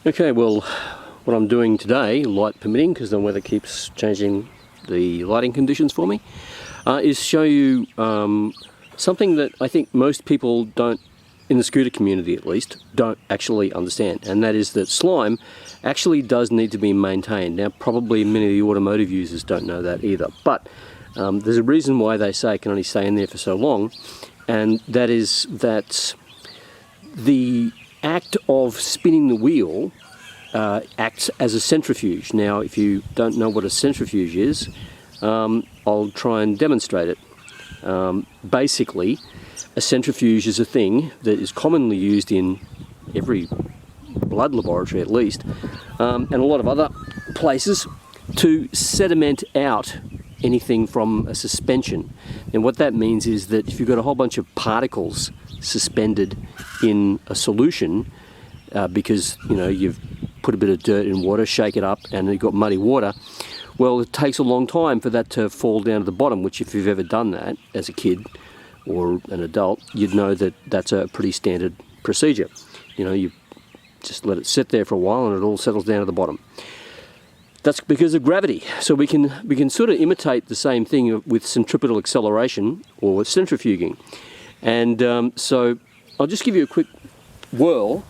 Okay, well, what I'm doing today, light permitting, because the weather keeps changing the lighting conditions for me, is show you something that I think most people don't, in the scooter community at least, don't actually understand, and that is that slime actually does need to be maintained. Now, probably many of the automotive users don't know that either, but there's a reason why they say it can only stay in there for so long, and that is that the act of spinning the wheel acts as a centrifuge. Now, if you don't know what a centrifuge is, I'll try and demonstrate it. Basically, a centrifuge is a thing that is commonly used in every blood laboratory at least, and a lot of other places, to sediment out anything from a suspension. And what that means is that if you've got a whole bunch of particles suspended in a solution, because you've put a bit of dirt in water, shake it up, and you've got muddy water, well, it takes a long time for that to fall down to the bottom, which if you've ever done that as a kid or an adult, you'd know that that's a pretty standard procedure. You just let it sit there for a while and it all settles down to the bottom. That's because of gravity. So we can sort of imitate the same thing with centripetal acceleration or with centrifuging. And so I'll just give you a quick whirl.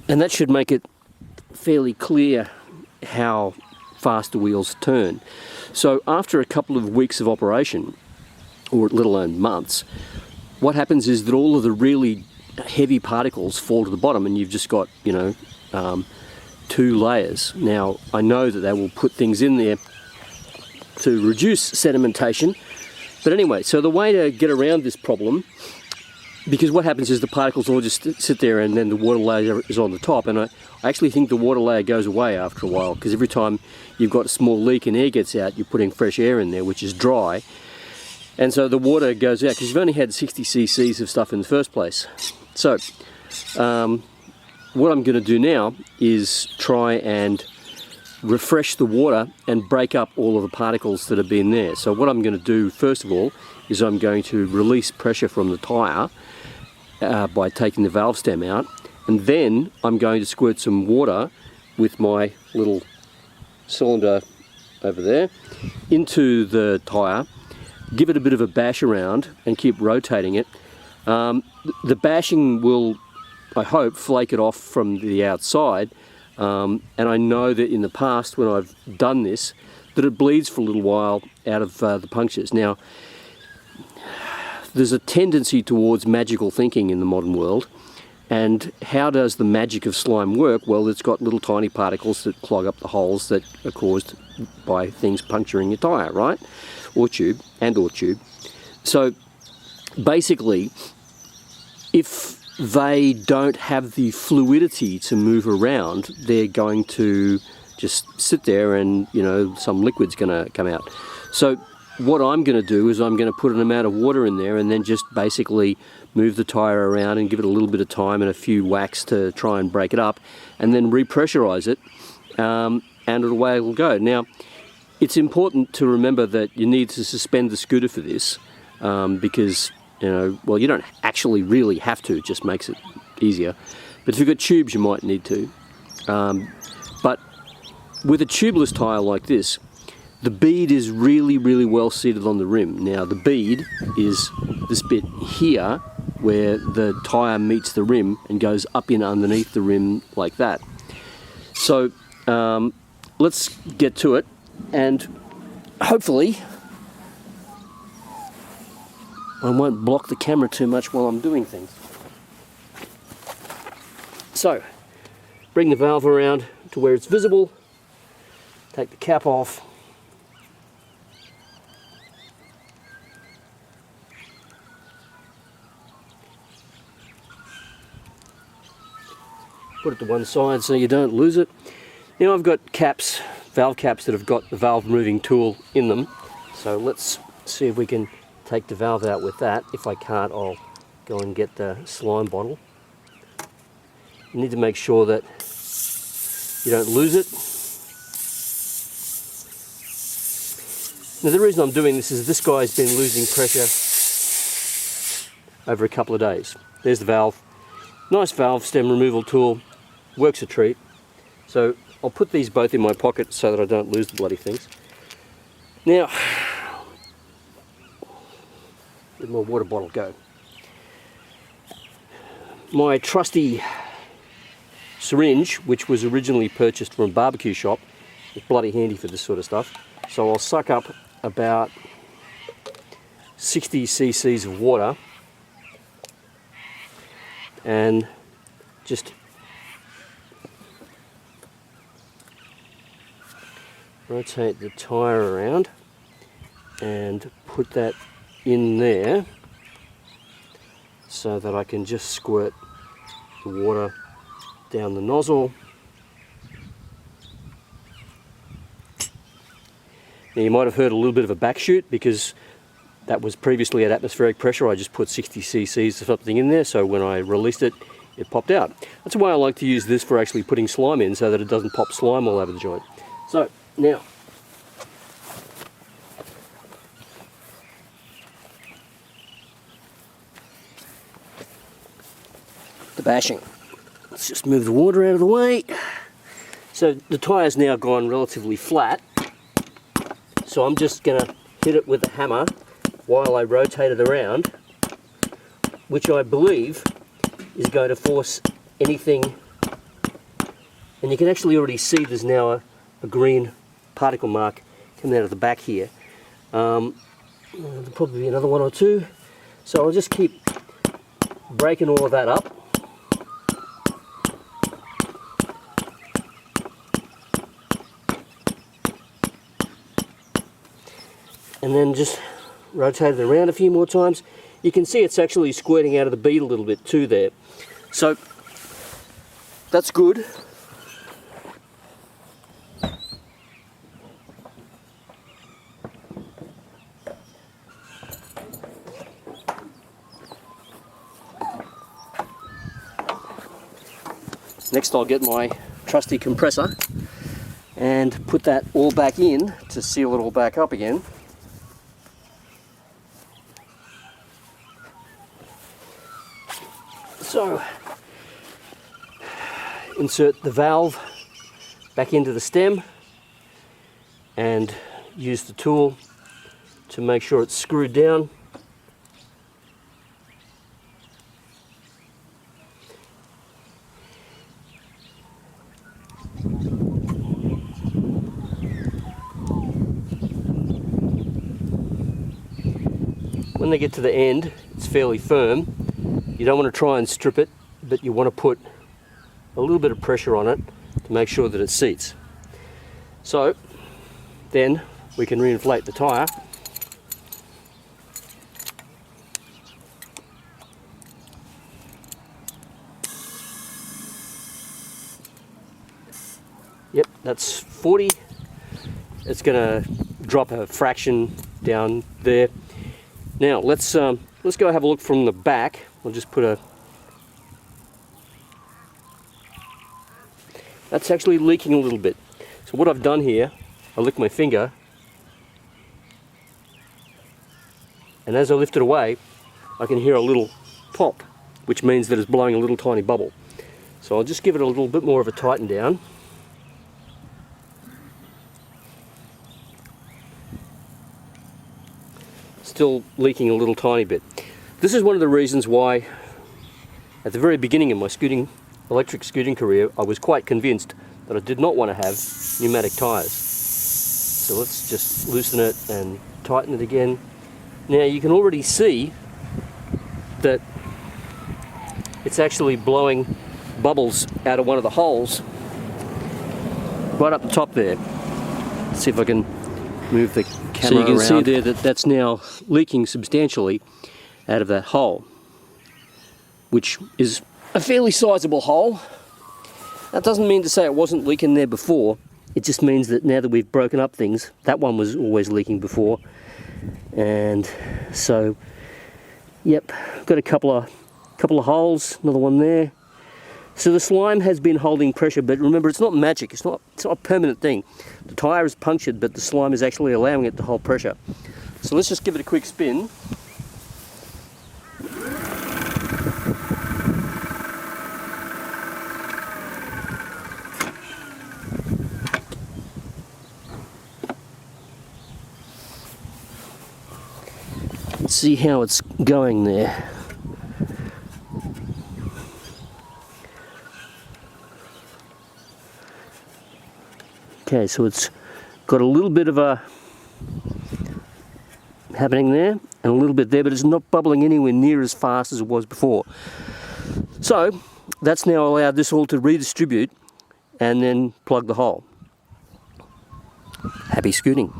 And that should make it fairly clear how fast the wheels turn. So after a couple of weeks of operation, or let alone months, what happens is that all of the really heavy particles fall to the bottom, and you've just got, two layers. Now, I know that they will put things in there to reduce sedimentation, but anyway, so the way to get around this problem, because what happens is the particles all just sit there and then the water layer is on the top, and I actually think the water layer goes away after a while, because every time you've got a small leak and air gets out, you're putting fresh air in there, which is dry, and so the water goes out because you've only had 60 cc's of stuff in the first place. So what I'm going to do now is try and refresh the water and break up all of the particles that have been there. So what I'm going to do first of all is I'm going to release pressure from the tyre by taking the valve stem out, and then I'm going to squirt some water with my little cylinder over there into the tyre, give it a bit of a bash around and keep rotating it. The bashing will, I hope, flake it off from the outside, and I know that in the past when I've done this, that it bleeds for a little while out of the punctures. Now, there's a tendency towards magical thinking in the modern world, and how does the magic of slime work? Well, it's got little tiny particles that clog up the holes that are caused by things puncturing your tyre, right? Or tube. So basically, if they don't have the fluidity to move around, they're going to just sit there and, some liquid's going to come out. So what I'm going to do is I'm going to put an amount of water in there and then just basically move the tyre around and give it a little bit of time and a few whacks to try and break it up, and then repressurize it, and away it'll go. Now, it's important to remember that you need to suspend the scooter for this, because, well, you don't actually really have to, it just makes it easier. But if you've got tubes, you might need to. But with a tubeless tyre like this, the bead is really, really well seated on the rim. Now, the bead is this bit here where the tyre meets the rim and goes up in underneath the rim like that. So let's get to it, and hopefully I won't block the camera too much while I'm doing things. So, bring the valve around to where it's visible, take the cap off, put it to one side so you don't lose it. Now I've got caps, valve caps that have got the valve moving tool in them, so let's see if we can take the valve out with that. If I can't, I'll go and get the slime bottle. You need to make sure that you don't lose it. Now the reason I'm doing this is this guy's been losing pressure over a couple of days. There's the valve. Nice valve stem removal tool, works a treat. So I'll put these both in my pocket so that I don't lose the bloody things. Now, let my water bottle go. My trusty syringe, which was originally purchased from a barbecue shop, is bloody handy for this sort of stuff. So I'll suck up about 60 cc's of water and just rotate the tyre around and put that in there so that I can just squirt the water down the nozzle. Now you might have heard a little bit of a backshoot because that was previously at atmospheric pressure. I just put 60 cc's of something in there, so when I released it, it popped out. That's why I like to use this for actually putting slime in so that it doesn't pop slime all over the joint. So now, the bashing. Let's just move the water out of the way. So the tyre's now gone relatively flat. So I'm just going to hit it with a hammer while I rotate it around, which I believe is going to force anything. And you can actually already see there's now a green particle mark coming out of the back here. There'll probably be another one or two. So I'll just keep breaking all of that up. And then just rotate it around a few more times. You can see it's actually squirting out of the bead a little bit too there. So that's good. Next I'll get my trusty compressor and put that all back in to seal it all back up again. So, insert the valve back into the stem and use the tool to make sure it's screwed down. When they get to the end, it's fairly firm. You don't want to try and strip it, but you want to put a little bit of pressure on it to make sure that it seats. So then we can reinflate the tyre. Yep, that's 40. It's going to drop a fraction down there. Now let's go have a look from the back. I'll just put a... That's actually leaking a little bit. So what I've done here, I lick my finger, and as I lift it away, I can hear a little pop, which means that it's blowing a little tiny bubble. So I'll just give it a little bit more of a tighten down. Still leaking a little tiny bit. This is one of the reasons why at the very beginning of my electric scooting career I was quite convinced that I did not want to have pneumatic tyres. So let's just loosen it and tighten it again. Now you can already see that it's actually blowing bubbles out of one of the holes right up the top there. Let's see if I can move the camera around. So you can see there that that's now leaking substantially out of that hole, which is a fairly sizable hole. That doesn't mean to say it wasn't leaking there before. It just means that now that we've broken up things, that one was always leaking before. And so, yep, got a couple of holes, another one there. So the slime has been holding pressure, but remember, it's not magic. It's not a permanent thing. The tyre is punctured, but the slime is actually allowing it to hold pressure. So let's just give it a quick spin. Let's see how it's going there. Okay, so it's got a little bit of a happening there and a little bit there, but it's not bubbling anywhere near as fast as it was before. So that's now allowed this all to redistribute and then plug the hole. Happy scooting.